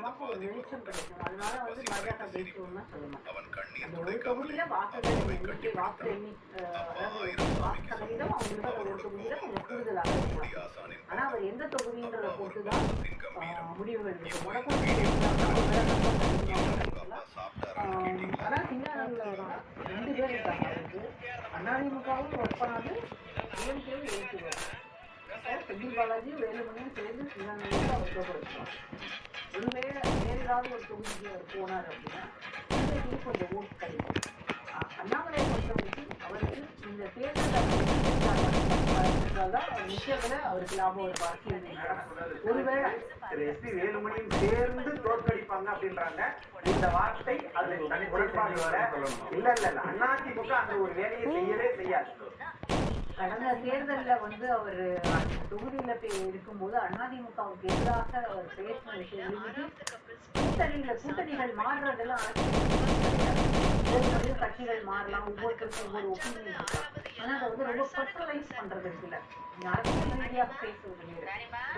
நமக்கு ஒரு வெளிச்சம் கிடைக்கும். அதனால வந்து பாஜக ஜெயிக்கும்னு சொல்ல மாட்டேன். அந்த ஒரு தொகுதியில வாக்குகள் எண்ணிக்கை வாக்கு அதாவது வாக்கு சதவீதம் அவங்களுக்கு அந்த ஒரு தொகுதியில கொஞ்சம் கூடுதலாக இருக்கலாம். ஆனா அவர் எந்த தொகுதின்றதை பொறுத்துதான் முடிவுகள் இருக்கு. முடக்கூட்டி ஆனா சிங்கானூர்ல 2 பேர் இருக்காங்க. அவருக்கு அதிமுகவும் ஒர்க் பண்ணாது, டிஎம்கேவும் ஏற்று வரும். செந்தில் பாலாஜி வேலுமணியும் சேர்ந்து சிங்கானூருக்கு அவர் தோற்கடிச்சிருவாங்க. ஒருவேளை வேற ஏதாவது ஒரு தொகுதிக்கு அவர் போனார் அப்படின்னா பிஜேபி கொஞ்சம் ஓட்டு கிடைக்கும். அண்ணாமலையை பொறுத்தவரைக்கும் அவருக்கு இந்த தேர்தல் நிச்சயத்துல அவருக்கு லாபம் ஒரு அரசியல். ஒருவேளை எஸ் பி வேலுமணியும் சேர்ந்து தோற்கடிப்பாங்க அப்படின்றாங்க. இந்த வார்த்தை அது தனிப்பொருட்பாடு வர இல்ல அதிமுக அந்த ஒரு வேலையை செய்யவே செய்யாது. கடந்த தேர்தல்ல வந்து அவர் தொகுதியில இருக்கும்போது அதிமுகவுக்கு எதிராக அவர் பேசின விஷயம் கூட்டணிகள் மாறுறதெல்லாம் ஒவ்வொரு கட்சிகள் மாறலாம், ஒவ்வொருத்தருக்கும் ஒவ்வொரு ஒப்பீனியன் இருக்கலாம். ஆனா அதை வந்து ரொம்ப பர்சனலைஸ் பண்றது இருக்குல்ல, அரசியல் ரீதியாக பேசுவது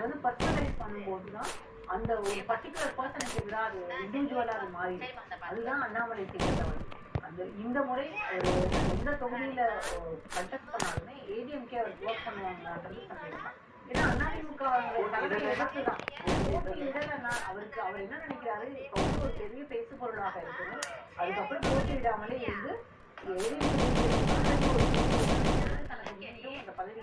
வந்து பர்சனலைஸ் பண்ணும்போதுதான் அந்த ஒரு பர்டிகுலர் பர்சனுக்கு எதிராக அது இண்டிவிஜுவலா அது மாறிடு. அதுதான் அண்ணாமலை செய்யறவர். அந்த இந்த முறை எந்த தொகுதியில கண்டெஸ்ட் பண்ணாலுமே ஏடிஎம்கே அவர் ஒர்க் பண்ணுவாங்கன்றது சந்தேகம் தான். ஏன்னா அதிமுக எதிர்த்துதான் அவருக்கு அவர் என்ன நினைக்கிறாரு, இப்ப வந்து ஒரு பெரிய பேசு பொருளாக இருக்கணும், அதுக்கப்புறம் போட்டியிடாமலே இருந்து தனக்கு மீண்டும் அந்த பதவி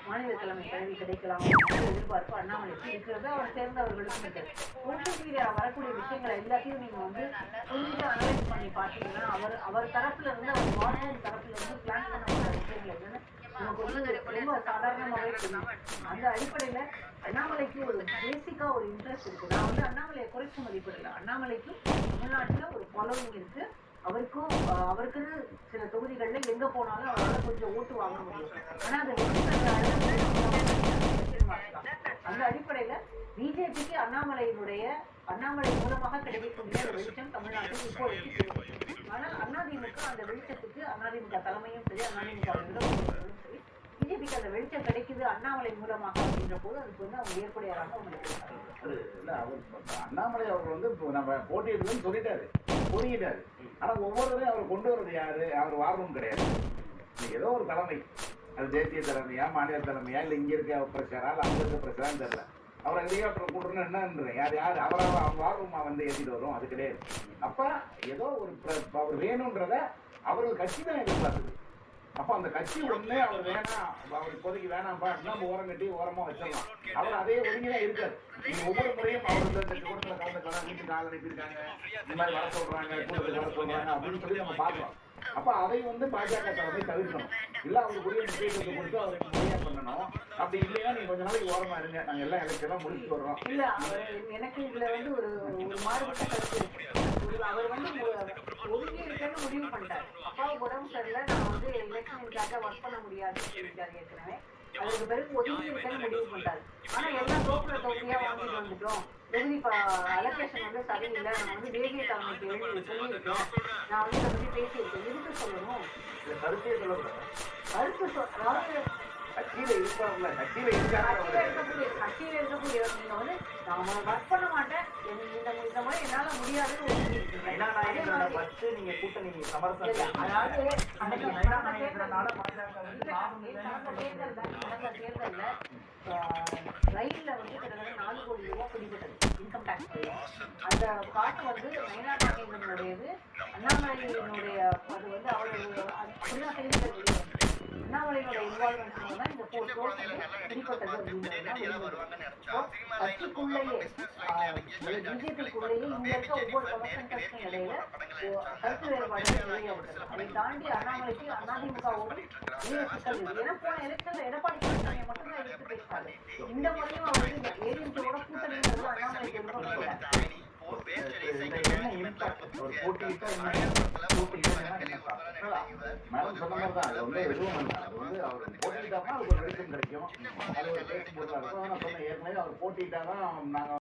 மாநில தலைமை பதவி கிடைக்கலாம் எதிர்பார்ப்பு அண்ணாமலைக்கு இருக்கிறது. அவர் சேர்ந்தவர்களுக்கும் இருக்கிறது. போட்டியிட வரக்கூடிய விஷயங்களை எல்லாத்தையும் நீங்க வந்து கொஞ்சம் அனலைஸ் பண்ணி பார்த்தீங்கன்னா அவர் தரப்புல இருந்து அவர் வார்டு தரப்புல இருந்து பிளான் பண்ண விஷயங்கள் என்னன்னு நமக்கு வந்து ரொம்ப சாதாரணமாகவே தெரியும். அந்த அடிப்படையில அண்ணாமலைக்கு ஒரு பேசிக்கா ஒரு இன்ட்ரெஸ்ட் இருக்கு. நான் வந்து அண்ணாமலையை குறைச்சு மதிப்பிடல. அண்ணாமலைக்கு தமிழ்நாட்டுல ஒரு ஃபாலோவிங் இருக்கு. அவருக்குன்னு சில தொகுதிகள்ல எங்க போனாலும் அவரால் கொஞ்சம் ஓட்டு வாங்க முடியும். ஆனா அந்த அந்த அடிப்படையில பிஜேபிக்கு அண்ணாமலை மூலமாக கிடைக்கக்கூடிய வெளிச்சம் தமிழ்நாட்டில் இப்போதைக்கு. ஆனா அதிமுக அந்த வெளிச்சத்துக்கு அதிமுக தலைமையும் சரி, அதிமுக நிர்வாகிகளும் சரி, பிஜேபிக்கு அந்த வெளிச்சம் கிடைக்குது அண்ணாமலை மூலமாக அப்படின்ற போது அதுக்கு வந்து அவங்க ஏற்புடையாராக அண்ணாமலை அவர் வந்து நம்ம போட்டியிடுன்னு சொல்லிட்டாரு, பொறுக்கிட்டாரு. ஆனா ஒவ்வொருவரையும் அவர் கொண்டு வர்றது யாரு? அவர் வாரமும் கிடையாது. ஏதோ ஒரு தலைமை, அது தேசிய தலைமையா, மாநில தலைமையா, இல்ல இங்க இருக்க பிரச்சரா, இல்ல அங்க இருக்க பிரச்சரான்னு தெரியல. அவரை ஹெலிகாப்டர் கூட்டுறன்னு என்னன்றேன், யார் அவராக வாரமா வந்து ஏற்றிட்டு வரும்? அது கிடையாது. அப்ப ஏதோ ஒரு அவர் வேணும்ன்றத அவர்கள் கட்சி தான் எதிர்பார்க்குது. அப்ப அந்த கட்சி ஒண்ணு அவர் வேணாம், அவர் இப்போதைக்கு வேணாம்பா நம்ம ஓரம் கட்டி ஓரமா வச்சிடலாம். அவர் அதே ஒருங்கிதான் இருக்காரு. நீங்க ஒவ்வொரு முறையும் அவர் இந்த கூட்டத்தில் கலந்துக்கலாம், வீட்டுக்கு ஆள் அனுப்பியிருக்காங்க, இந்த மாதிரி வர சொல்றாங்க, கூட்டத்தில் வர சொல்றாங்க அப்படின்னு சொல்லி நம்ம பார்க்கலாம். அப்ப அதை வந்து பாஜக தலைமை தவிர்க்கணும். இல்ல அவருக்குரிய முக்கியத்துவத்தை கொடுத்து அவருக்கு முறையா பண்ணணும். அப்படி இல்லையா நீங்க கொஞ்ச நாளைக்கு ஓரமா இருங்க, நாங்க எல்லாம் எலெக்ஷன் முடிச்சுட்டு வர்றோம். இல்ல எனக்கு இதுல வந்து ஒரு மாறுபட்ட கருத்து இருக்கு. அவர் வந்து ஒதுங்கி இருக்கன்னு முடிவு பண்ணிட்டாரு. அப்பாவுக்கு உடம்பு சரியில்லை, நான் வந்து எலெக்ஷனுக்காக ஒர்க் பண்ண முடியாது சொல்லிட்டாரு ஏற்கனவே. அதுக்கு பிறகு ஒதுங்கி இருக்கன்னு முடிவு பண்ணிட்டாரு. ஆனா எல்லா தொகுதியா வாங்கிட்டு வந்துட்டோம், தொகுதி அலோகேஷன் வந்து சரியில்லை, நான் வந்து தேசிய தலைமைக்கு சொல்லியிருக்கேன், நான் வந்து இதை பத்தி பேசியிருக்கேன், எதுக்கு சொல்லணும்? கருத்தையே சொல்லக்கூடாது. அதாவது கட்சியில இருக்கக்கூடிய நீங்க வந்து நான் ஒர்க் பண்ண மாட்டேன், இந்த மாதிரி என்னால முடியாதுன்னு நீங்க கூட்டணி சமரசம். அதாவது தேர்தல்ல ரயில்ல வந்து கிட்டத்தட்ட 4 கோடி ரூபாய் பிடிபட்டது இன்கம் டாக்ஸ். அந்த காட்டு வந்து நயனார் அண்ணாமலையினுடைய அது வந்து அவருடைய அப்படிதான் செய்திகள் அண்ணாமலையோட இன்வால்மெண்ட் தான் இந்த 4 crores பிடிப்பட்டது அப்படின்றது. கட்சிக்குள்ளேயே பிஜேபிக்குள்ளேயே இங்க இருக்க ஒவ்வொரு கவர்மெண்ட் இடையில கருத்து வேறுபாடுகள் நிறைய உள்ளது. அதை தாண்டி அண்ணாமலைக்கு அதிமுகவோடு நிறைய சிக்கல் இருக்கு. ஏன்னா போன எலெக்ஷன்ல எடப்பாடி பழனிசாமியை மட்டும்தான் எடுத்து பேசினாரு. இந்த முறையும் அவர் வந்து ஏடிஎம்கேவோட கூட்டணிங்கிறது அண்ணாமலைக்கு மேடம் சொன்ன மாதிரி தான். அது வந்து எதுவும் அது வந்து அவர் போட்டிட்டாருன்னா அதுக்கு ஒரு வெளிச்சம் கிடைக்கும். அது ஒரு பேசும்போது சொன்ன ஏற்கனவே அவர் போட்டிட்டாதான் நாங்க